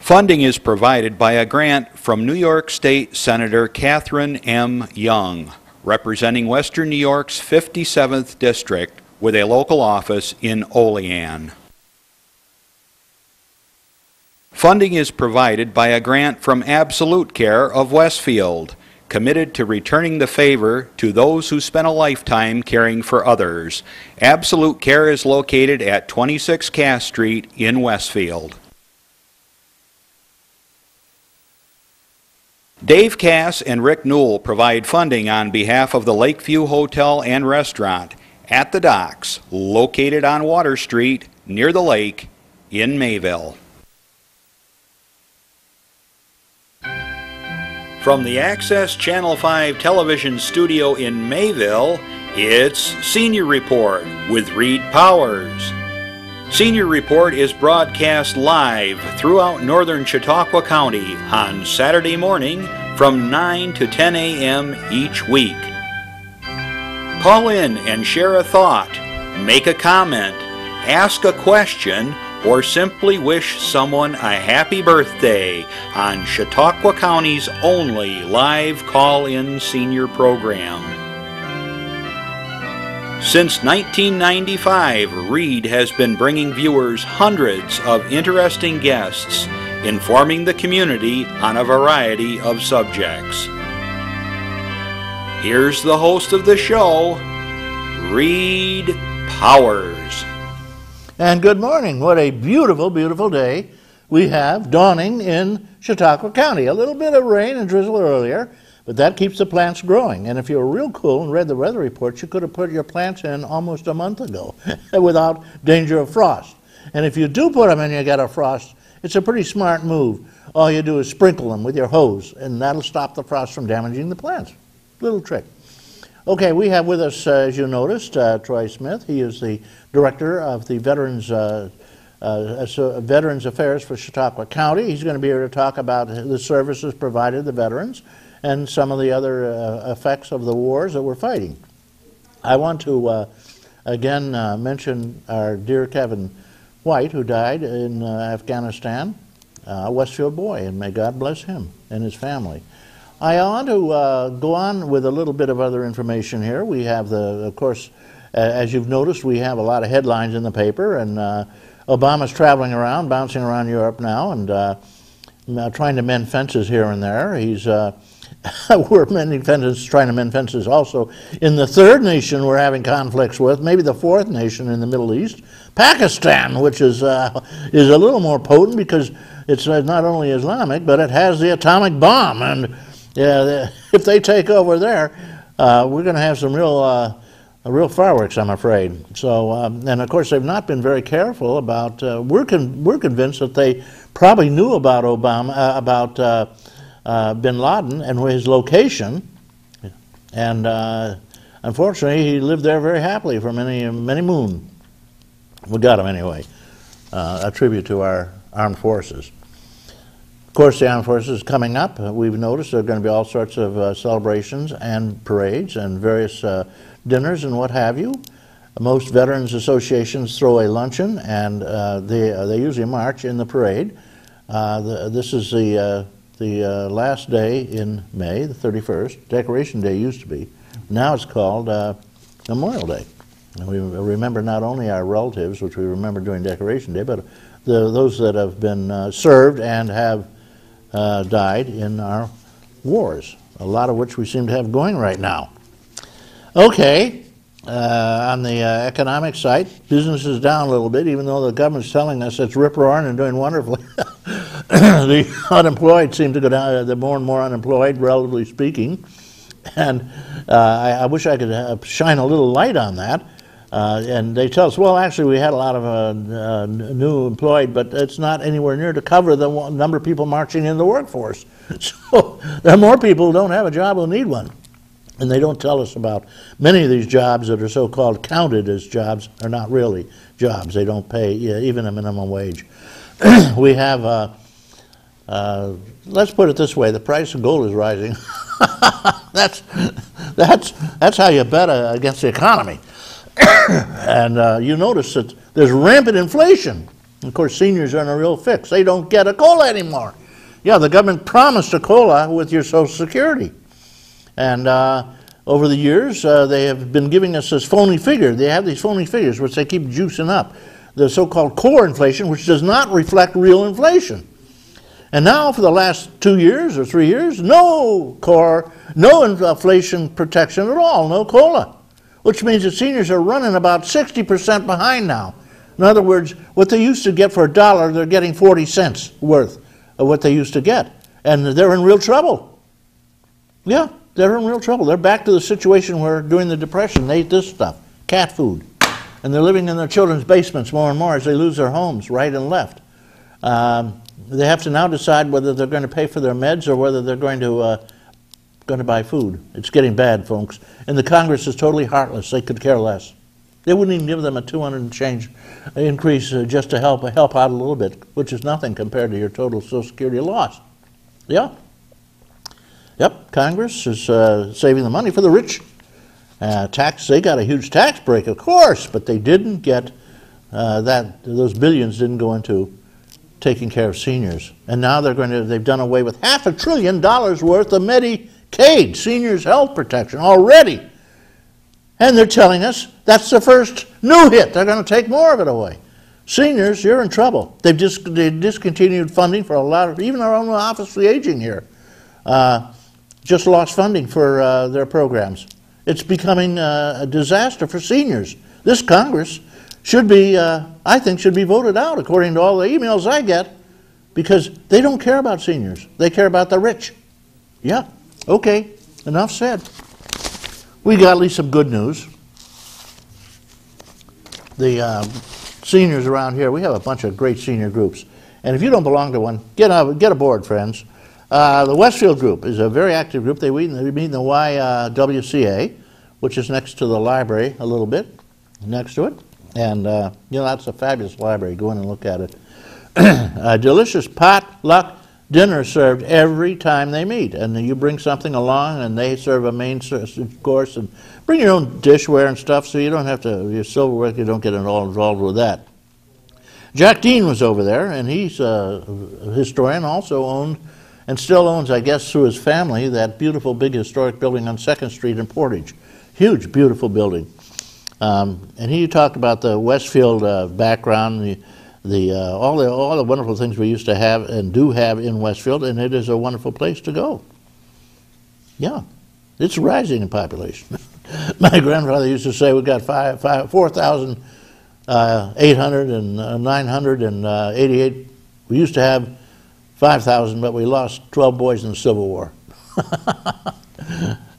Funding is provided by a grant from New York State Senator Catherine M. Young, representing Western New York's 57th District with a local office in Olean. Funding is provided by a grant from Absolute Care of Westfield, committed to returning the favor to those who spent a lifetime caring for others. Absolute Care is located at 26 Cass Street in Westfield. Dave Cass and Rick Newell provide funding on behalf of the Lakeview Hotel and Restaurant at the Docks, located on Water Street near the lake in Mayville. From the Access Channel 5 television studio in Mayville, it's Senior Report with Reed Powers. Senior Report is broadcast live throughout northern Chautauqua County on Saturday morning from 9 to 10 a.m. each week. Call in and share a thought, make a comment, ask a question, or simply wish someone a happy birthday on Chautauqua County's only live call-in senior program. Since 1995, Reed has been bringing viewers hundreds of interesting guests, informing the community on a variety of subjects. Here's the host of the show, Reed Powers. And good morning. What a beautiful, beautiful day we have dawning in Chautauqua County. A little bit of rain and drizzle earlier, but that keeps the plants growing. And if you were real cool and read the weather reports, you could have put your plants in almost a month ago without danger of frost. And if you do put them in and you get a frost, it's a pretty smart move. All you do is sprinkle them with your hose, and that'll stop the frost from damaging the plants. Little trick. Okay, we have with us, as you noticed, Troy Smith. He is the director of the Veterans Affairs for Chautauqua County. He's going to be here to talk about the services provided to the veterans and some of the other effects of the wars that we're fighting. I want to again mention our dear Kevin White, who died in Afghanistan, a Westfield boy, and may God bless him and his family. I want to go on with a little bit of other information here. We have of course, as you've noticed, we have a lot of headlines in the paper, and Obama's traveling around, bouncing around Europe now, and trying to mend fences here and there. We're mending fences, trying to mend fences also in the third nation we're having conflicts with, maybe the fourth nation in the Middle East, Pakistan, which is a little more potent because it's not only Islamic, but it has the atomic bomb, and if they take over there, we're going to have some real fireworks, I'm afraid. So, and of course, they've not been very careful about. We're convinced that they probably knew about Bin Laden and his location, and unfortunately, he lived there very happily for many moons. We got him anyway. A tribute to our armed forces. Of course, the armed forces is coming up. We've noticed there are going to be all sorts of celebrations and parades and various dinners and what have you. Most veterans associations throw a luncheon, and they usually march in the parade. This is the last day in May, the 31st. Decoration Day used to be. Now it's called Memorial Day. And we remember not only our relatives, which we remember during Decoration Day, but those that have been served and have died in our wars, a lot of which we seem to have going right now. Okay, on the economic side, business is down a little bit, even though the government's telling us it's rip-roaring and doing wonderfully. The unemployed seem to go down, they're more and more unemployed, relatively speaking. And I wish I could shine a little light on that. And they tell us, well, actually, we had a lot of new employed, but it's not anywhere near to cover the number of people marching in the workforce. So there are more people who don't have a job who need one. And they don't tell us about many of these jobs that are so-called counted as jobs are not really jobs. They don't pay even a minimum wage. We have, let's put it this way, the price of gold is rising. That's how you bet against the economy. And you notice that there's rampant inflation. Of course, seniors are in a real fix. They don't get a COLA anymore. Yeah, the government promised a COLA with your Social Security. And over the years, they have been giving us this phony figure. They have these phony figures, which they keep juicing up. The so-called core inflation, which does not reflect real inflation. And now, for the last 2 years or 3 years, no core, no inflation protection at all, no COLA. Which means that seniors are running about 60% behind now. In other words, what they used to get for $1, they're getting 40 cents worth of what they used to get. And they're in real trouble. Yeah, they're in real trouble. They're back to the situation where during the Depression they ate this stuff, cat food. And they're living in their children's basements more and more as they lose their homes right and left. They have to now decide whether they're going to pay for their meds or whether they're going to buy food. It's getting bad, folks. And the Congress is totally heartless. They could care less. They wouldn't even give them a 200 and change increase just to help out a little bit, which is nothing compared to your total Social Security loss. Yeah. Yep, Congress is saving the money for the rich. They got a huge tax break, of course, but they didn't get those billions didn't go into taking care of seniors. And now they've done away with $500 billion worth of Medicaid, seniors health protection already. And they're telling us that's the first new hit. They're going to take more of it away. Seniors, you're in trouble. They've discontinued funding for a lot of, even our own Office for the Aging here, just lost funding for their programs. It's becoming a disaster for seniors. This Congress should be, I think, should be voted out according to all the emails I get, because they don't care about seniors. They care about the rich. Yeah, okay, enough said. We got at least some good news. The seniors around here, we have a bunch of great senior groups. And if you don't belong to one, get aboard, friends. The Westfield group is a very active group. They meet in the YWCA, which is next to the library a little bit, next to it. And, that's a fabulous library. Go in and look at it. A delicious potluck dinner served every time they meet. And you bring something along, and they serve a main course. And bring your own dishware and stuff, so you don't have to, your silverware, you don't get all involved with that. Jack Dean was over there, and he's a historian, also owned, and still owns, I guess, through his family, that beautiful big historic building on 2nd Street in Portage. Huge, beautiful building. And he talked about the Westfield background, all the wonderful things we used to have and do have in Westfield, and it is a wonderful place to go. Yeah, it's rising in population. My grandfather used to say we got 4,800 and 988. We used to have 5,000, but we lost 12 boys in the Civil War.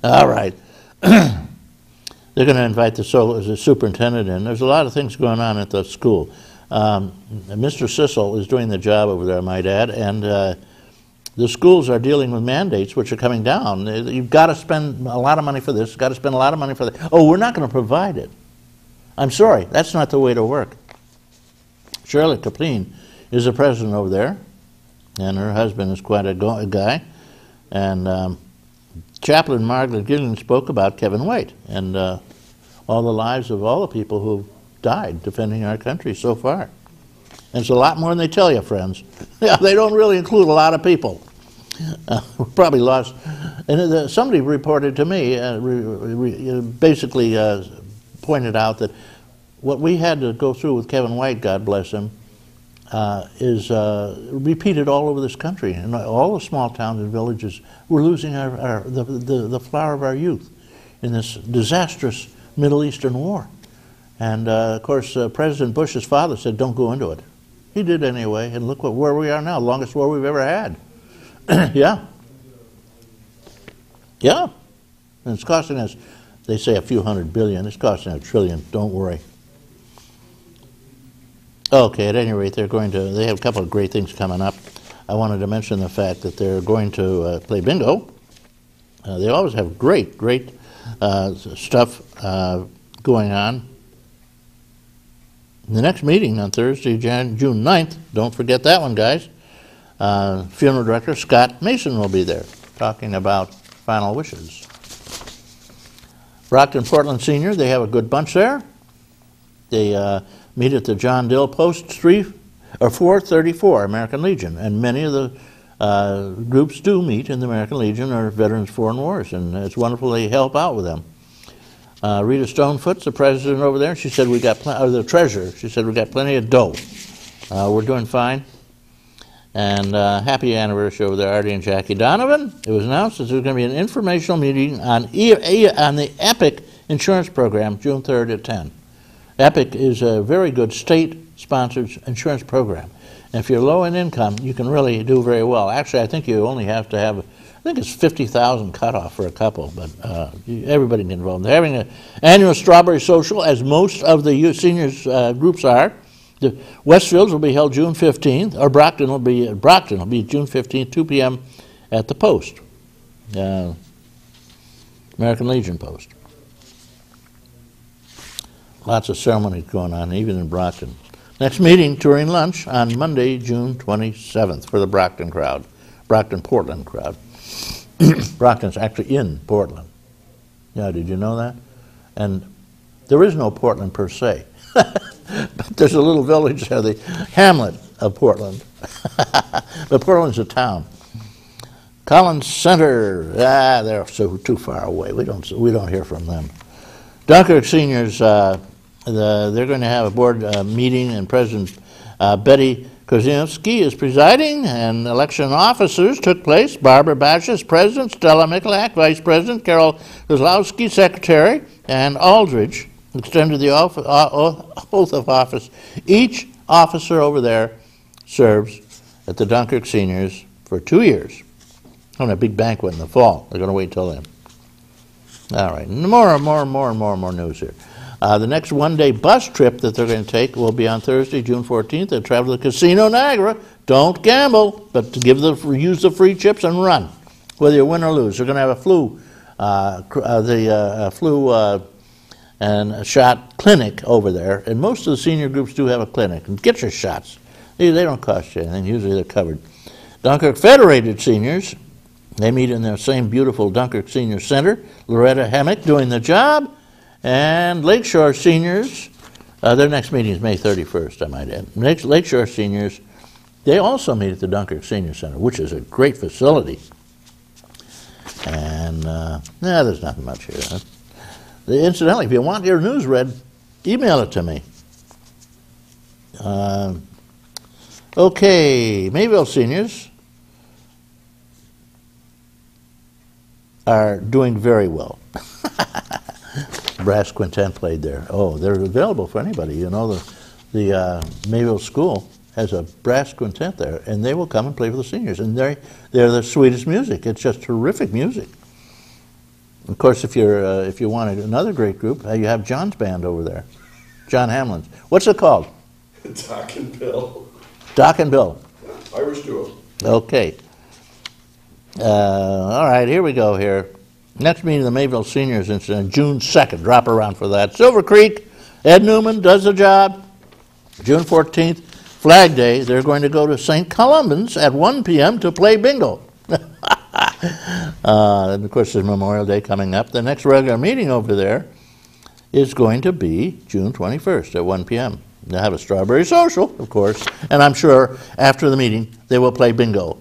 All right. They're going to invite the superintendent in. There's a lot of things going on at the school. Mr. Sissel is doing the job over there, I might add, and the schools are dealing with mandates which are coming down. You've got to spend a lot of money for this, got to spend a lot of money for that. Oh, we're not going to provide it. I'm sorry, that's not the way to work. Shirley Kaplan is the president over there, and her husband is quite a guy. And Chaplain Margaret Gillian spoke about Kevin White and all the lives of all the people who've died defending our country so far. And it's a lot more than they tell you, friends. Yeah, they don't really include a lot of people. We probably lost. And somebody reported to me, basically pointed out that what we had to go through with Kevin White, God bless him, is repeated all over this country. And all the small towns and villages, we're losing the flower of our youth in this disastrous Middle Eastern war. And of course, President Bush's father said, don't go into it. He did anyway, and look where we are now, longest war we've ever had. Yeah. Yeah. And it's costing us, they say a few $100 billion, it's costing $1 trillion, don't worry. Okay, at any rate, they have a couple of great things coming up. I wanted to mention the fact that they're going to play bingo. They always have great stuff going on. The next meeting on Thursday, June 9th, don't forget that one, guys. Funeral director Scott Mason will be there talking about final wishes. Brockton Portland Senior, they have a good bunch there. They meet at the John Dill Post or 434 American Legion, and many of the groups do meet in the American Legion or Veterans Foreign Wars, and it's wonderful they help out with them. Rita Stonefoot's the president over there. She said we got or the treasurer. She said we got plenty of dough. We're doing fine. And happy anniversary over there, Artie and Jackie Donovan. It was announced that there's going to be an informational meeting on the EPIC insurance program, June 3rd at 10. EPIC is a very good state-sponsored insurance program. And if you're low in income, you can really do very well. Actually, I think you only have to have, I think it's 50,000 cutoff for a couple, but everybody can get involved. They're having an annual strawberry social, as most of the seniors groups are. The Westfields will be held June 15th, or Brockton will be June 15th, 2 p.m. at the Post, American Legion Post. Lots of ceremonies going on, even in Brockton. Next meeting, touring lunch on Monday, June 27th for the Brockton crowd, Brockton-Portland crowd. Brockton's actually in Portland. Yeah, did you know that? And there is no Portland per se. But there's a little village there, the hamlet of Portland. But Portland's a town. Collins Center, they're so too far away. We don't hear from them. Dunkirk seniors, they're going to have a board meeting, and President Betty Kozinski is presiding, and election officers took place. Barbara Bashis, president; Stella Mikulak, vice president; Carol Kozlowski, secretary; and Aldridge extended the oath of office. Each officer over there serves at the Dunkirk seniors for 2 years. On a big banquet in the fall. They're going to wait till then. All right, more news here. The next one-day bus trip that they're going to take will be on Thursday, June 14th. They'll travel to Casino Niagara. Don't gamble, but use the free chips and run, whether you win or lose. They're going to have a flu and a shot clinic over there, and most of the senior groups do have a clinic. And get your shots. They don't cost you anything. Usually they're covered. Dunkirk Federated seniors, they meet in their same beautiful Dunkirk Senior Center. Loretta Hemmick doing the job. And Lakeshore seniors, their next meeting is May 31st, I might add. Lakeshore seniors, they also meet at the Dunkirk Senior Center, which is a great facility. And there's nothing much here. Incidentally, if you want your news read, email it to me. Okay, Mayville seniors are doing very well. Brass quintet played there. Oh, they're available for anybody. You know, the Mayville School has a brass quintet there, and they will come and play for the seniors. And they're the sweetest music. It's just terrific music. Of course, if you want another great group, you have John's band over there, John Hamlin's. What's it called? Doc and Bill. Doc and Bill. Irish duo. Okay. All right, here we go here. Next meeting of the Mayville Seniors is on June 2nd. Drop around for that. Silver Creek, Ed Newman does the job. June 14th, Flag Day. They're going to go to St. Columban's at 1 p.m. to play bingo. And of course, there's Memorial Day coming up. The next regular meeting over there is going to be June 21st at 1 p.m. They'll have a strawberry social, of course, and I'm sure after the meeting they will play bingo.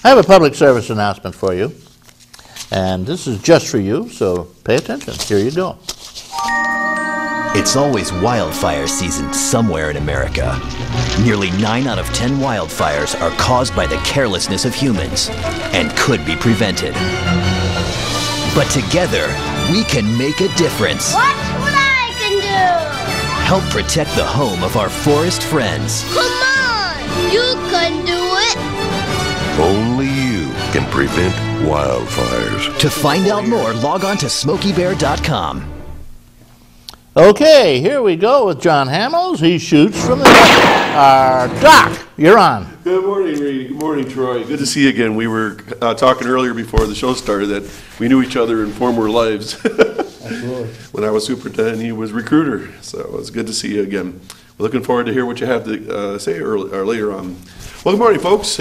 I have a public service announcement for you, and this is just for you, so pay attention. Here you go. It's always wildfire season somewhere in America. Nearly 9 out of 10 wildfires are caused by the carelessness of humans and could be prevented. But together, we can make a difference. Watch what I can do! Help protect the home of our forest friends. Come on! You can do it! Only you can prevent wildfires. To find out more, log on to SmokeyBear.com. Okay, here we go with John Hamels. He shoots from the Doc, you're on. Good morning, Reed. Good morning, Troy. Good to see you again. We were talking earlier before the show started that we knew each other in former lives. Absolutely. When I was superintendent, he was recruiter. So it's good to see you again. We're looking forward to hear what you have to say later on. Well, good morning, folks.